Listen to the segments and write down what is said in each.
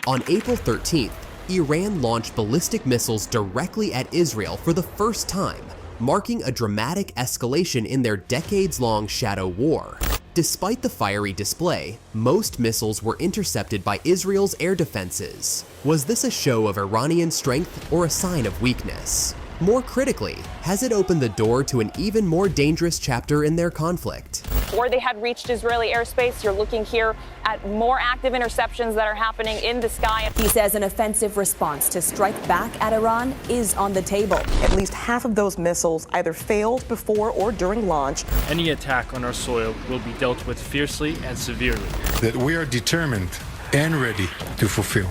On April 13th, Iran launched ballistic missiles directly at Israel for the first time, marking a dramatic escalation in their decades-long shadow war. Despite the fiery display, most missiles were intercepted by Israel's air defenses. Was this a show of Iranian strength or a sign of weakness? More critically, has it opened the door to an even more dangerous chapter in their conflict? Or they had reached Israeli airspace. You're looking here at more active interceptions that are happening in the sky. He says an offensive response to strike back at Iran is on the table. At least half of those missiles either failed before or during launch. Any attack on our soil will be dealt with fiercely and severely. That we are determined and ready to fulfill.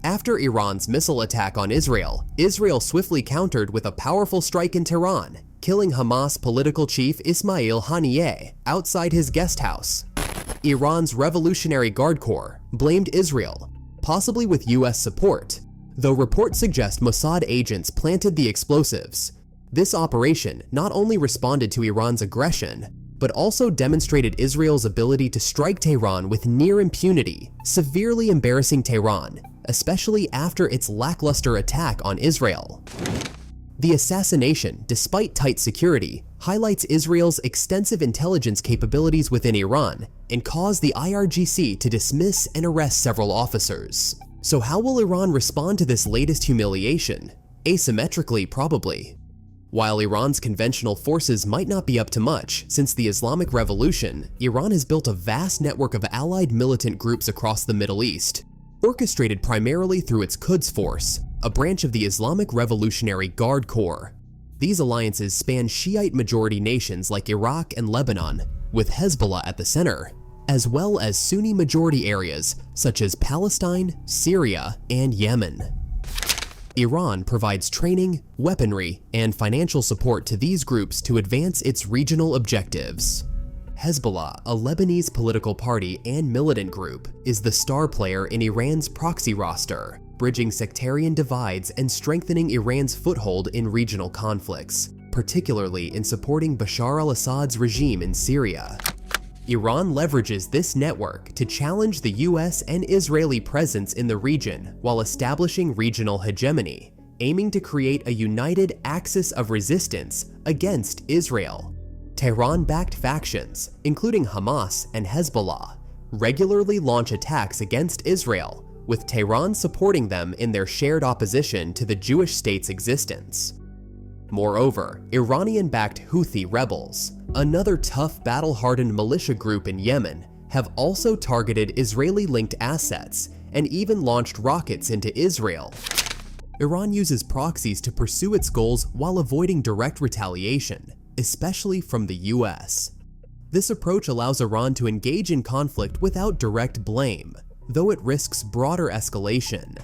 After Iran's missile attack on Israel, Israel swiftly countered with a powerful strike in Tehran, killing Hamas political chief Ismail Haniyeh outside his guest house. Iran's Revolutionary Guard Corps blamed Israel, possibly with US support, though reports suggest Mossad agents planted the explosives. This operation not only responded to Iran's aggression, but also demonstrated Israel's ability to strike Tehran with near impunity, severely embarrassing Tehran, especially after its lackluster attack on Israel. The assassination, despite tight security, highlights Israel's extensive intelligence capabilities within Iran and caused the IRGC to dismiss and arrest several officers. So how will Iran respond to this latest humiliation? Asymmetrically, probably. While Iran's conventional forces might not be up to much, since the Islamic Revolution, Iran has built a vast network of allied militant groups across the Middle East, orchestrated primarily through its Quds Force, a branch of the Islamic Revolutionary Guard Corps. These alliances span Shiite-majority nations like Iraq and Lebanon, with Hezbollah at the center, as well as Sunni-majority areas such as Palestine, Syria, and Yemen. Iran provides training, weaponry, and financial support to these groups to advance its regional objectives. Hezbollah, a Lebanese political party and militant group, is the star player in Iran's proxy roster, bridging sectarian divides and strengthening Iran's foothold in regional conflicts, particularly in supporting Bashar al-Assad's regime in Syria. Iran leverages this network to challenge the US and Israeli presence in the region while establishing regional hegemony, aiming to create a united axis of resistance against Israel. Tehran-backed factions, including Hamas and Hezbollah, regularly launch attacks against Israel, with Tehran supporting them in their shared opposition to the Jewish state's existence. Moreover, Iranian-backed Houthi rebels, another tough battle-hardened militia group in Yemen, have also targeted Israeli-linked assets and even launched rockets into Israel. Iran uses proxies to pursue its goals while avoiding direct retaliation, especially from the US. This approach allows Iran to engage in conflict without direct blame, though it risks broader escalation.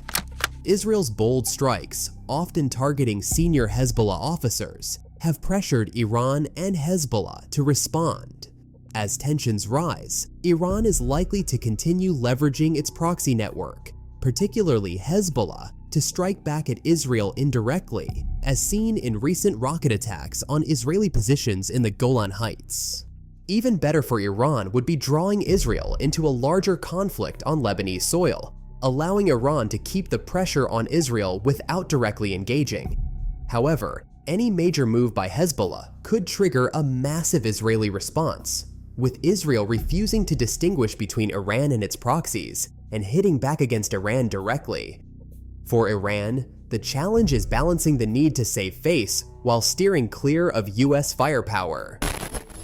Israel's bold strikes, often targeting senior Hezbollah officers, have pressured Iran and Hezbollah to respond. As tensions rise, Iran is likely to continue leveraging its proxy network, particularly Hezbollah, to strike back at Israel indirectly, as seen in recent rocket attacks on Israeli positions in the Golan Heights. Even better for Iran would be drawing Israel into a larger conflict on Lebanese soil, allowing Iran to keep the pressure on Israel without directly engaging. However, any major move by Hezbollah could trigger a massive Israeli response, with Israel refusing to distinguish between Iran and its proxies and hitting back against Iran directly. For Iran, the challenge is balancing the need to save face while steering clear of US firepower.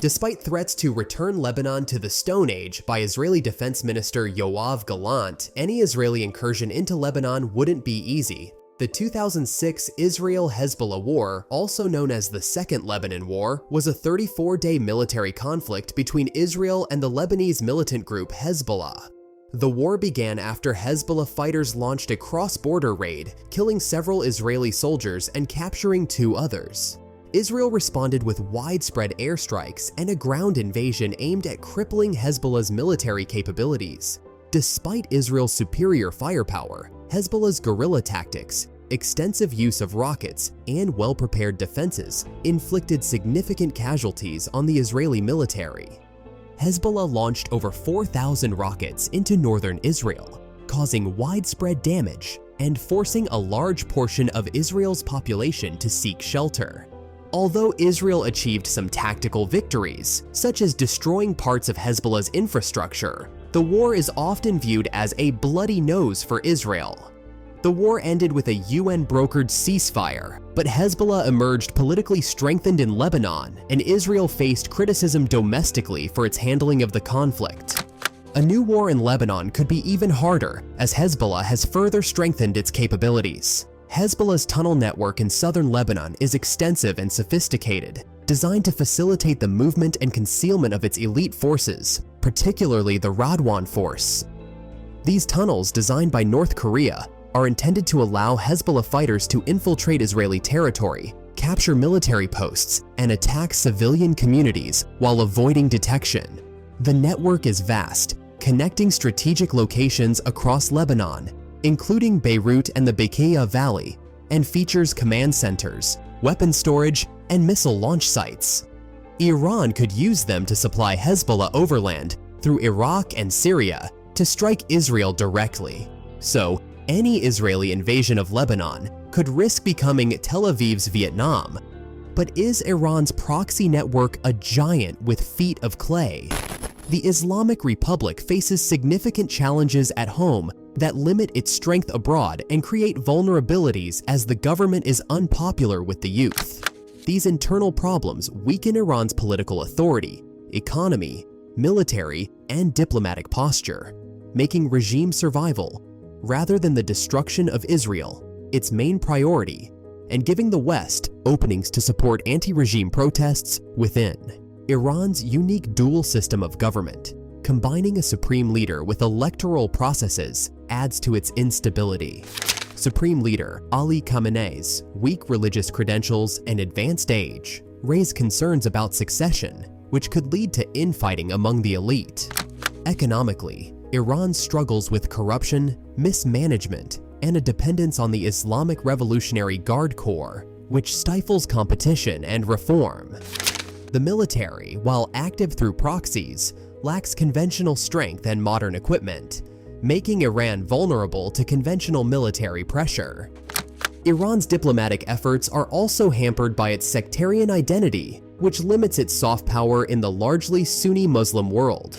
Despite threats to return Lebanon to the Stone Age by Israeli Defense Minister Yoav Gallant, any Israeli incursion into Lebanon wouldn't be easy. The 2006 Israel-Hezbollah War, also known as the Second Lebanon War, was a 34-day military conflict between Israel and the Lebanese militant group Hezbollah. The war began after Hezbollah fighters launched a cross-border raid, killing several Israeli soldiers and capturing 2 others. Israel responded with widespread airstrikes and a ground invasion aimed at crippling Hezbollah's military capabilities. Despite Israel's superior firepower, Hezbollah's guerrilla tactics, extensive use of rockets, and well-prepared defenses inflicted significant casualties on the Israeli military. Hezbollah launched over 4,000 rockets into northern Israel, causing widespread damage and forcing a large portion of Israel's population to seek shelter. Although Israel achieved some tactical victories, such as destroying parts of Hezbollah's infrastructure, the war is often viewed as a bloody nose for Israel. The war ended with a UN-brokered ceasefire, but Hezbollah emerged politically strengthened in Lebanon, and Israel faced criticism domestically for its handling of the conflict. A new war in Lebanon could be even harder, as Hezbollah has further strengthened its capabilities. Hezbollah's tunnel network in southern Lebanon is extensive and sophisticated, designed to facilitate the movement and concealment of its elite forces, particularly the Radwan force. These tunnels, designed by North Korea, are intended to allow Hezbollah fighters to infiltrate Israeli territory, capture military posts, and attack civilian communities while avoiding detection. The network is vast, connecting strategic locations across Lebanon, including Beirut and the Bekaa Valley, and features command centers, weapon storage, and missile launch sites. Iran could use them to supply Hezbollah overland through Iraq and Syria to strike Israel directly. So, any Israeli invasion of Lebanon could risk becoming Tel Aviv's Vietnam. But is Iran's proxy network a giant with feet of clay? The Islamic Republic faces significant challenges at home that limit its strength abroad and create vulnerabilities as the government is unpopular with the youth. These internal problems weaken Iran's political authority, economy, military, and diplomatic posture, making regime survival, rather than the destruction of Israel, its main priority, and giving the West openings to support anti-regime protests within. Iran's unique dual system of government, combining a supreme leader with electoral processes, adds to its instability. Supreme Leader Ali Khamenei's weak religious credentials and advanced age raise concerns about succession, which could lead to infighting among the elite. Economically, Iran struggles with corruption, mismanagement, and a dependence on the Islamic Revolutionary Guard Corps, which stifles competition and reform. The military, while active through proxies, lacks conventional strength and modern equipment, making Iran vulnerable to conventional military pressure. Iran's diplomatic efforts are also hampered by its sectarian identity, which limits its soft power in the largely Sunni Muslim world.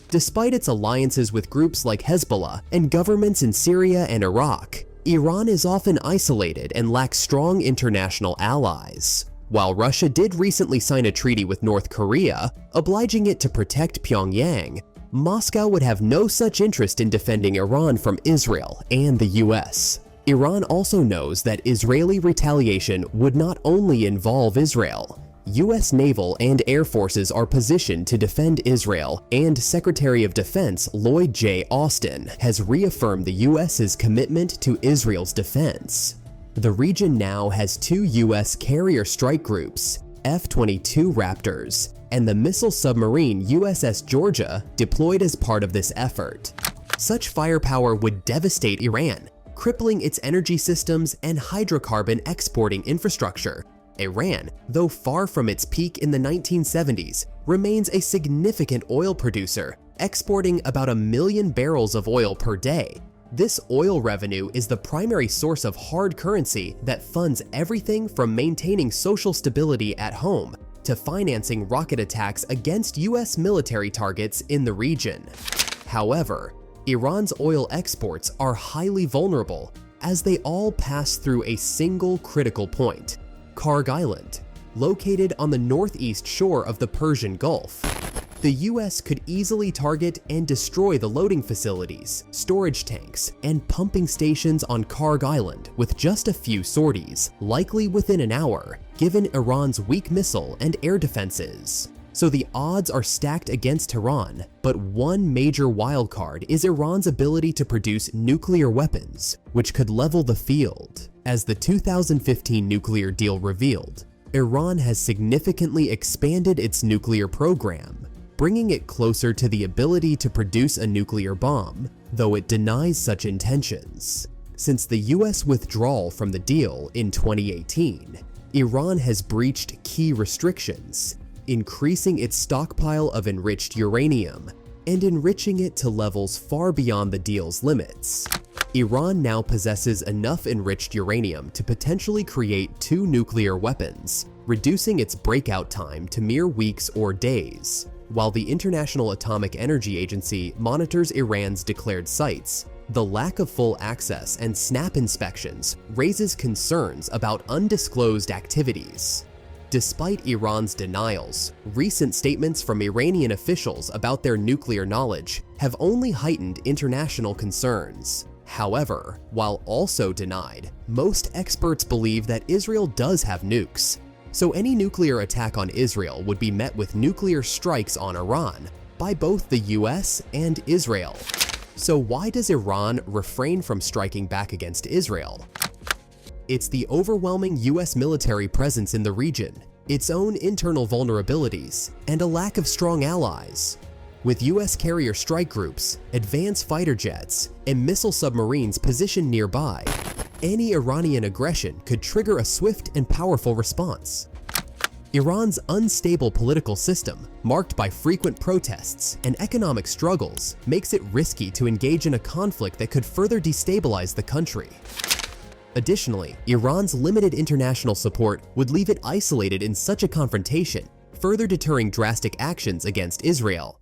Despite its alliances with groups like Hezbollah and governments in Syria and Iraq, Iran is often isolated and lacks strong international allies. While Russia did recently sign a treaty with North Korea, obliging it to protect Pyongyang, Moscow would have no such interest in defending Iran from Israel and the US. Iran also knows that Israeli retaliation would not only involve Israel. US naval and air forces are positioned to defend Israel, and Secretary of Defense Lloyd J. Austin has reaffirmed the US's commitment to Israel's defense. The region now has 2 US carrier strike groups, F-22 Raptors, and the missile submarine USS Georgia deployed as part of this effort. Such firepower would devastate Iran, crippling its energy systems and hydrocarbon exporting infrastructure. Iran, though far from its peak in the 1970s, remains a significant oil producer, exporting about 1 million barrels of oil per day. This oil revenue is the primary source of hard currency that funds everything from maintaining social stability at home to financing rocket attacks against US military targets in the region. However, Iran's oil exports are highly vulnerable as they all pass through a single critical point: Karg Island, located on the northeast shore of the Persian Gulf. The US could easily target and destroy the loading facilities, storage tanks, and pumping stations on Karg Island with just a few sorties, likely within an hour, given Iran's weak missile and air defenses. So the odds are stacked against Tehran, but one major wildcard is Iran's ability to produce nuclear weapons, which could level the field. As the 2015 nuclear deal revealed, Iran has significantly expanded its nuclear program, bringing it closer to the ability to produce a nuclear bomb, though it denies such intentions. Since the US withdrawal from the deal in 2018, Iran has breached key restrictions, increasing its stockpile of enriched uranium and enriching it to levels far beyond the deal's limits. Iran now possesses enough enriched uranium to potentially create 2 nuclear weapons, reducing its breakout time to mere weeks or days. While the International Atomic Energy Agency monitors Iran's declared sites, the lack of full access and snap inspections raises concerns about undisclosed activities. Despite Iran's denials, recent statements from Iranian officials about their nuclear knowledge have only heightened international concerns. However, while also denied, most experts believe that Israel does have nukes, so any nuclear attack on Israel would be met with nuclear strikes on Iran by both the US and Israel. So why does Iran refrain from striking back against Israel? It's the overwhelming US military presence in the region, its own internal vulnerabilities, and a lack of strong allies. With US carrier strike groups, advanced fighter jets, and missile submarines positioned nearby, any Iranian aggression could trigger a swift and powerful response. Iran's unstable political system, marked by frequent protests and economic struggles, makes it risky to engage in a conflict that could further destabilize the country. Additionally, Iran's limited international support would leave it isolated in such a confrontation, further deterring drastic actions against Israel.